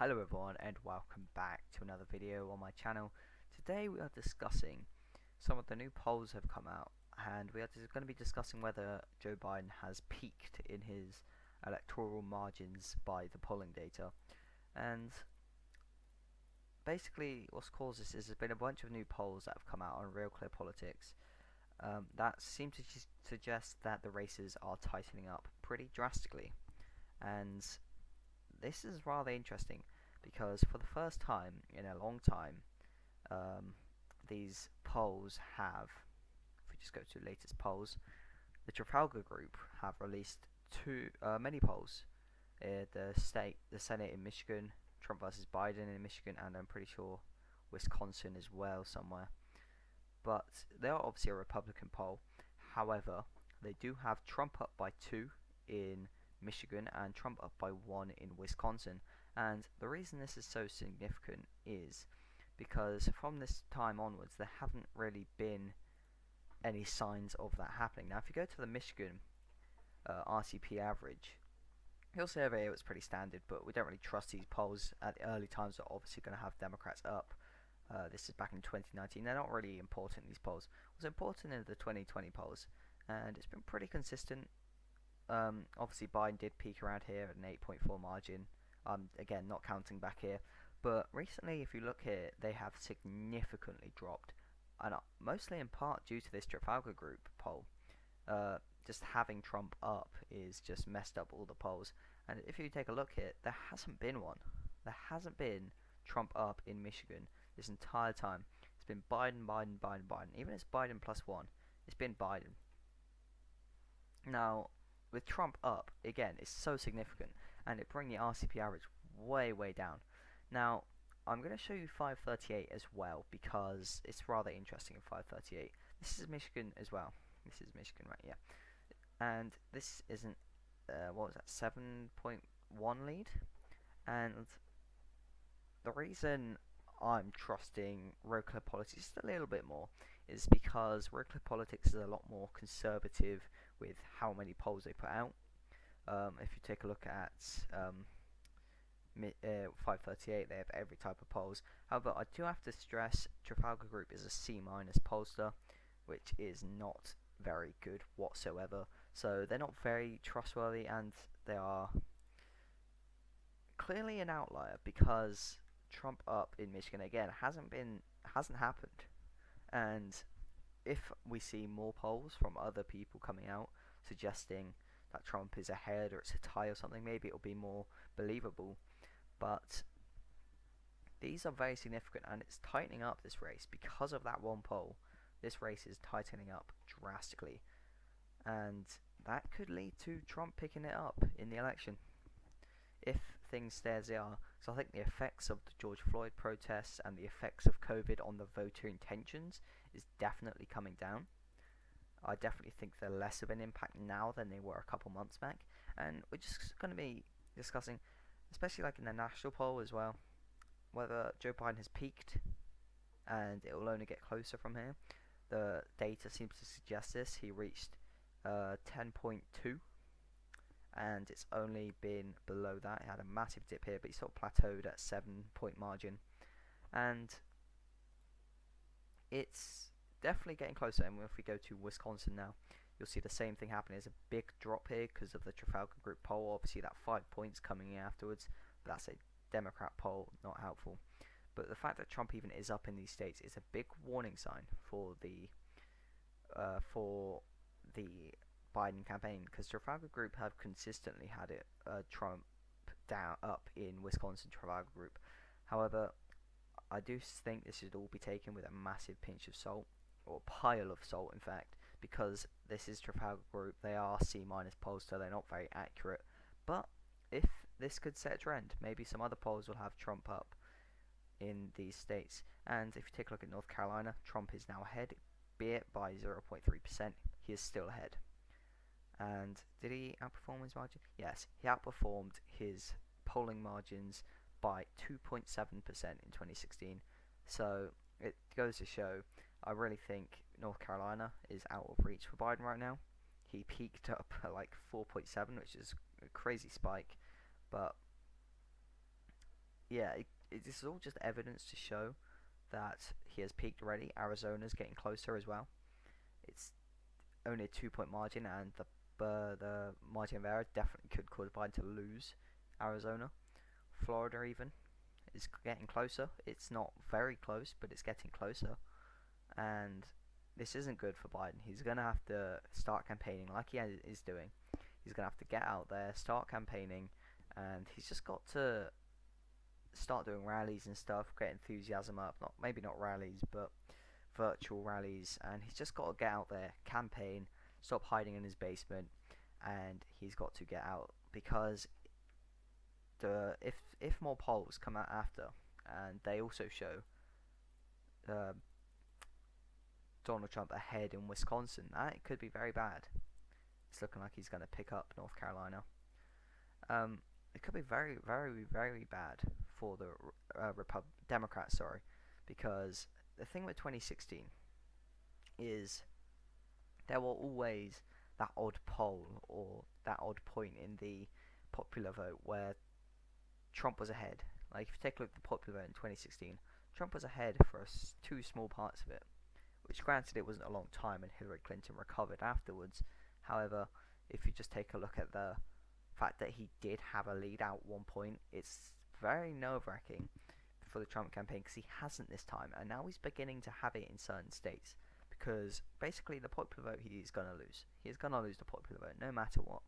Hello everyone and welcome back to another video on my channel. Today we are discussing some of the new polls have come out, and we are going to be discussing whether Joe Biden has peaked in his electoral margins by the polling data. And basically what's caused this is there's been a bunch of new polls that have come out on Real Clear Politics that seem to suggest that the races are tightening up pretty drastically. And this is rather interesting because for the first time in a long time, these polls have, if we just go to the latest polls, the Trafalgar Group have released many polls. The Senate in Michigan, Trump versus Biden in Michigan, and I'm pretty sure Wisconsin as well somewhere. But they are obviously a Republican poll. However, they do have Trump up by 2 in Michigan and Trump up by 1 in Wisconsin. And the reason this is so significant is because from this time onwards there haven't really been any signs of that happening. Now if you go to the Michigan RCP average, you'll see over here it's pretty standard, but we don't really trust these polls at the early times. Are obviously going to have Democrats up. This is back in 2019. They're not really important, these polls. What's important is the 2020 polls, and it's been pretty consistent. Obviously Biden did peak around here at an 8.4 margin. Again, not counting back here, but recently, if you look here, they have significantly dropped, and mostly in part due to this Trafalgar Group poll. Just having Trump up is just messed up all the polls. And if you take a look here, there hasn't been one. There hasn't been Trump up in Michigan this entire time. It's been Biden, Biden, Biden, Biden. Even if it's Biden plus 1, it's been Biden. Now, with Trump up, again, it's so significant, and it brings the RCP average way, way down. Now, I'm going to show you 538 as well, because it's rather interesting in 538. This is Michigan as well. This is Michigan, right? Yeah. And this isn't, what was that, 7.1 lead? And the reason I'm trusting Real Clear Politics just a little bit more is because Real Clear Politics is a lot more conservative with how many polls they put out. If you take a look at 538, they have every type of polls. However, I do have to stress Trafalgar Group is a C- pollster, which is not very good whatsoever. So they're not very trustworthy, and they are clearly an outlier because Trump up in Michigan again hasn't happened. And if we see more polls from other people coming out suggesting that Trump is ahead or it's a tie or something, maybe it'll be more believable. But these are very significant, and it's tightening up this race because of that one poll. This race is tightening up drastically, and that could lead to Trump picking it up in the election if things stay as they are. So I think the effects of the George Floyd protests and the effects of COVID on the voter intentions is definitely coming down. I definitely think they're less of an impact now than they were a couple months back, and we're just going to be discussing, especially like in the national poll as well, whether Joe Biden has peaked and it will only get closer from here. The data seems to suggest this. He reached 10.2, and it's only been below that. He had a massive dip here, but he sort of plateaued at 7-point margin, and it's definitely getting closer. And if we go to Wisconsin now, you'll see the same thing happening. There's a big drop here because of the Trafalgar Group poll. Obviously that 5 points coming in afterwards, but that's a Democrat poll, not helpful. But the fact that Trump even is up in these states is a big warning sign for the Biden campaign, because Trafalgar Group have consistently had it Trump down up in Wisconsin. Trafalgar Group, however, I do think this should all be taken with a massive pinch of salt, or a pile of salt in fact, because this is Trafalgar Group. They are C- polls, so they're not very accurate. But if this could set a trend, maybe some other polls will have Trump up in these states. And if you take a look at North Carolina, Trump is now ahead, be it by 0.3%. He is still ahead. And did he outperform his margin? Yes, he outperformed his polling margins by 2.7% in 2016. So it goes to show, I really think North Carolina is out of reach for Biden right now. He peaked up at like 4.7, which is a crazy spike, but yeah, this is all just evidence to show that he has peaked already. Arizona's getting closer as well. It's only a 2 point margin, and the margin of error definitely could cause Biden to lose Arizona. Florida even is getting closer. It's not very close, but it's getting closer. And this isn't good for Biden. He's going to have to start campaigning like he is doing. He's going to have to get out there, start campaigning, and he's just got to start doing rallies and stuff, get enthusiasm up. Not maybe not rallies, but virtual rallies. And he's just got to get out there, campaign, stop hiding in his basement, and he's got to get out because if more polls come out after, and they also show uh, Donald Trump ahead in Wisconsin, that could be very bad. It's looking like he's going to pick up North Carolina. It could be very, very, very bad for the Democrats. Sorry, because the thing with 2016 is there were always that odd poll or that odd point in the popular vote where Trump was ahead. Like if you take a look at the popular vote in 2016, Trump was ahead for two small parts of it, which granted it wasn't a long time and Hillary Clinton recovered afterwards. However, if you just take a look at the fact that he did have a lead out one point, it's very nerve-wracking for the Trump campaign because he hasn't this time, and now he's beginning to have it in certain states because basically the popular vote he's going to lose. He's going to lose the popular vote no matter what.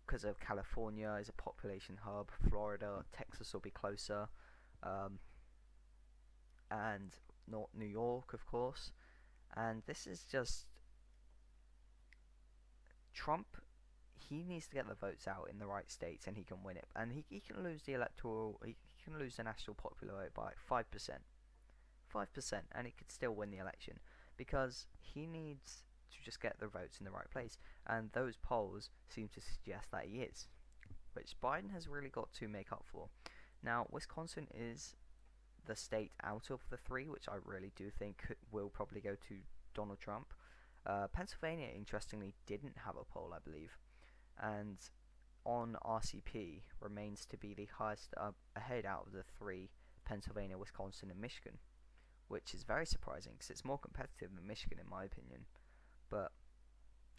Because of California is a population hub, Florida, Texas will be closer, and not New York, of course. And this is just Trump. He needs to get the votes out in the right states, and he can win it. And he can lose the electoral. He can lose the national popular vote by 5%, and he could still win the election because he needs to just get the votes in the right place. And those polls seem to suggest that he is, which Biden has really got to make up for. Now, Wisconsin is the state out of the three, which I really do think will probably go to Donald Trump. Pennsylvania, interestingly, didn't have a poll, I believe, and on RCP remains to be the highest ahead out of the three: Pennsylvania, Wisconsin, and Michigan, which is very surprising because it's more competitive than Michigan, in my opinion. But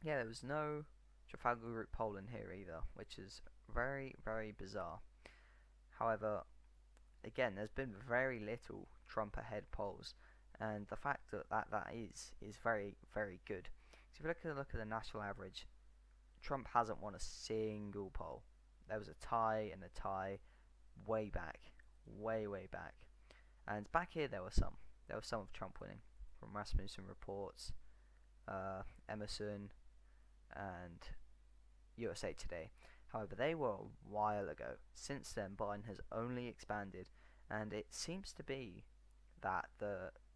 yeah, there was no Trafalgar Group poll in here either, which is very, very bizarre. However, again, there's been very little Trump ahead polls, and the fact that that is very, very good. So if you look at the national average, Trump hasn't won a single poll. There was a tie and a tie way back, way, way back. And back here there was some. There was some of Trump winning from Rasmussen reports, Emerson, and USA Today. However, they were a while ago. Since then, Biden has only expanded, and it seems to be that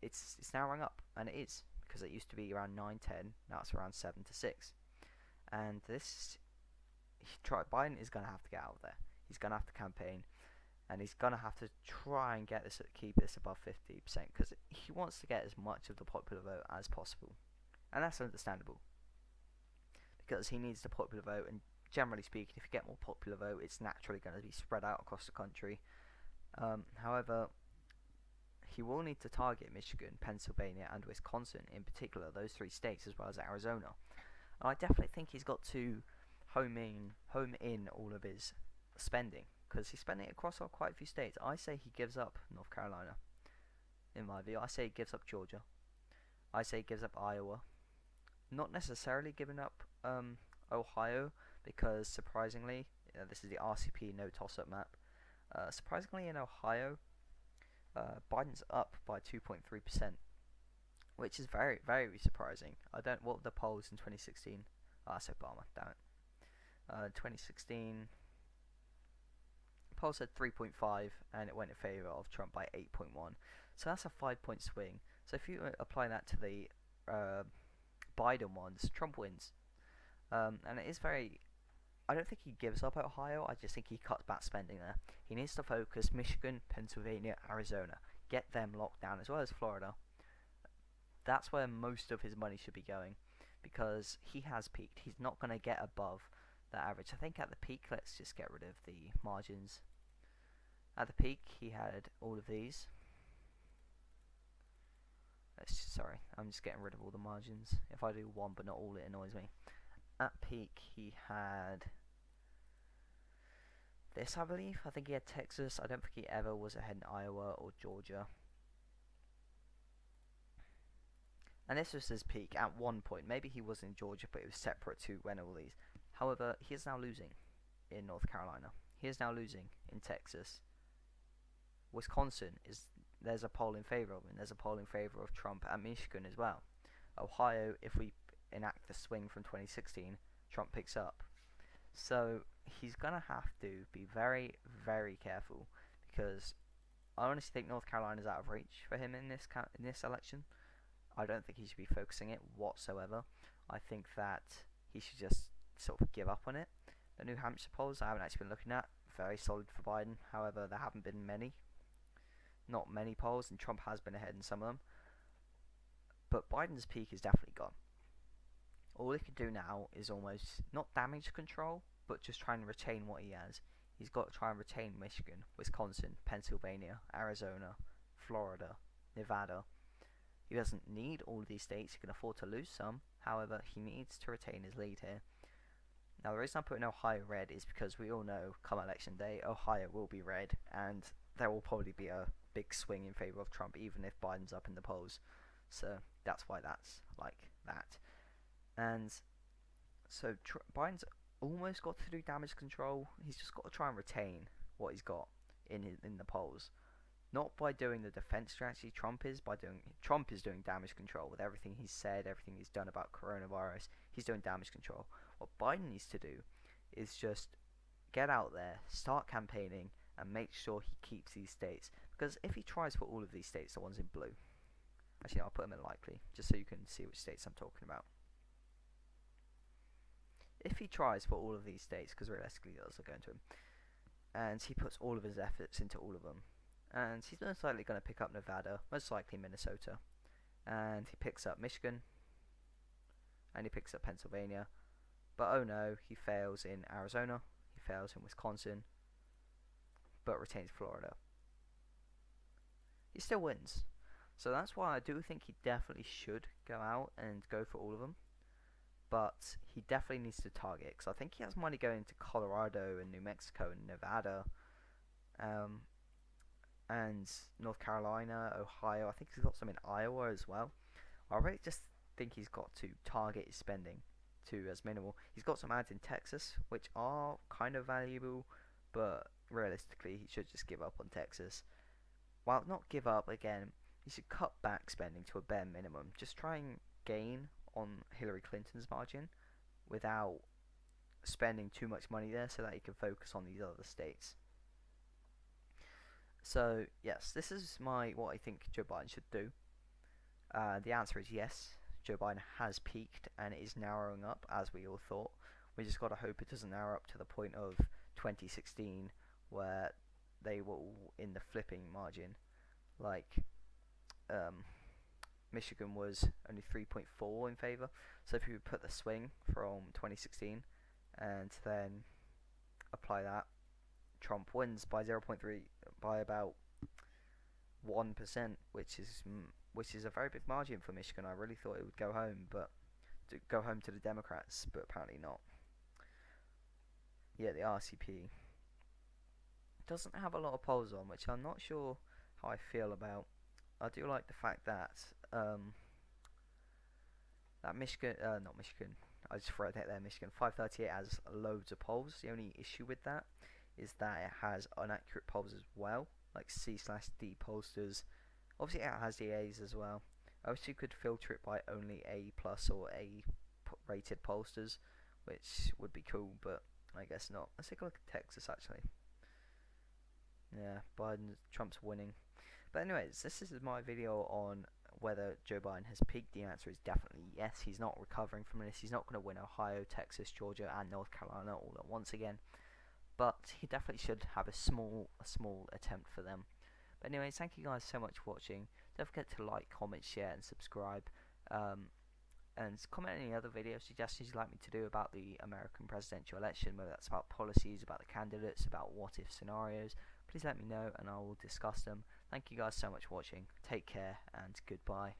it's narrowing up, and it is because it used to be around 9-10. Now it's around 7-6, and Biden is going to have to get out there. He's going to have to campaign, and he's going to have to try and keep this above 50% because he wants to get as much of the popular vote as possible, and that's understandable because he needs the popular vote. And generally speaking, if you get more popular vote, it's naturally going to be spread out across the country. However, he will need to target Michigan, Pennsylvania, and Wisconsin in particular, those three states, as well as Arizona. And I definitely think he's got to home in all of his spending because he's spending it across quite a few states. I say he gives up North Carolina, in my view. I say he gives up Georgia. I say he gives up Iowa. Not necessarily giving up Ohio, because surprisingly, this is the RCP no toss-up map. Surprisingly, in Ohio, Biden's up by 2.3%, which is very, very surprising. What were the polls in 2016? That's Obama, damn it. 2016 poll said 3.5, and it went in favor of Trump by 8.1. So that's a 5-point swing. So if you apply that to the Biden ones, Trump wins. And it is very. I don't think he gives up Ohio. I just think he cuts back spending there. He needs to focus Michigan, Pennsylvania, Arizona, get them locked down, as well as Florida. That's where most of his money should be going, because he has peaked. He's not going to get above the average. I think at the peak, let's just get rid of the margins. At the peak, he had all of these. Sorry, I'm just getting rid of all the margins. If I do one but not all, it annoys me. At peak, he had this, I believe. I think he had Texas. I don't think he ever was ahead in Iowa or Georgia. And this was his peak at one point. Maybe he was in Georgia, but it was separate to when all these. However, he is now losing in North Carolina. He is now losing in Texas. Wisconsin there's a poll in favor of him. There's a poll in favor of Trump at Michigan as well. Ohio, if we enact the swing from 2016, Trump picks up. So he's gonna have to be very, very careful, because I honestly think North Carolina's out of reach for him in this election. I don't think he should be focusing it whatsoever. I think that he should just sort of give up on it. The New Hampshire polls I haven't actually been looking at, very solid for Biden. However, there haven't been not many polls, and Trump has been ahead in some of them. But Biden's peak is definitely gone. All he can do now is almost not damage control, but just try and retain what he has. He's got to try and retain Michigan, Wisconsin, Pennsylvania, Arizona, Florida, Nevada. He doesn't need all of these states. He can afford to lose some. However, he needs to retain his lead here. Now, the reason I'm putting Ohio red is because we all know come election day, Ohio will be red, and there will probably be a big swing in favor of Trump, even if Biden's up in the polls. So that's why that's like that. And so Biden's almost got to do damage control. He's just got to try and retain what he's got in the polls. Not by doing the defense strategy Trump is doing damage control with everything he's said, everything he's done about coronavirus. He's doing damage control. What Biden needs to do is just get out there, start campaigning, and make sure he keeps these states. Because if he tries for all of these states, the ones in blue, actually I'll put them in likely, just so you can see which states I'm talking about. If he tries for all of these states, because realistically those are going to him, and he puts all of his efforts into all of them, and he's most likely going to pick up Nevada, most likely Minnesota, and he picks up Michigan, and he picks up Pennsylvania, but oh no, he fails in Arizona, he fails in Wisconsin, but retains Florida. He still wins. So that's why I do think he definitely should go out and go for all of them. But he definitely needs to target, because I think he has money going to Colorado and New Mexico and Nevada, and North Carolina, Ohio. I think he's got some in Iowa as well. I really just think he's got to target his spending to as minimal. He's got some ads in Texas, which are kind of valuable, but realistically he should just give up on Texas. Well, not give up, again, he should cut back spending to a bare minimum. Just try and gain on Hillary Clinton's margin without spending too much money there, so that he can focus on these other states. So yes, this is what I think Joe Biden should do. The answer is yes. Joe Biden has peaked and it is narrowing up, as we all thought. We just got to hope it doesn't narrow up to the point of 2016, where they were all in the flipping margin. Like Michigan was only 3.4 in favor. So if you put the swing from 2016 and then apply that, Trump wins by 0.3, by about 1%, which is a very big margin for Michigan. I really thought it would go home, but to go home to the Democrats, but apparently not. Yeah, the RCP doesn't have a lot of polls on, which I'm not sure how I feel about. I do like the fact that Michigan, not Michigan, I just wrote that there, Michigan 538 has loads of polls. The only issue with that is that it has inaccurate polls as well, like C/D pollsters. Obviously it has DAs as well. I wish you could filter it by only A+ or A rated pollsters, which would be cool, but I guess not. Let's take a look at Texas actually. Yeah, Trump's winning. But anyways, this is my video on whether Joe Biden has peaked. The answer is definitely yes. He's not recovering from this. He's not going to win Ohio, Texas, Georgia, and North Carolina all at once again. But he definitely should have a small attempt for them. But anyways, thank you guys so much for watching. Don't forget to like, comment, share, and subscribe. And comment any other video suggestions you'd like me to do about the American presidential election, whether that's about policies, about the candidates, about what-if scenarios. please let me know and I will discuss them. Thank you guys so much for watching. Take care and goodbye.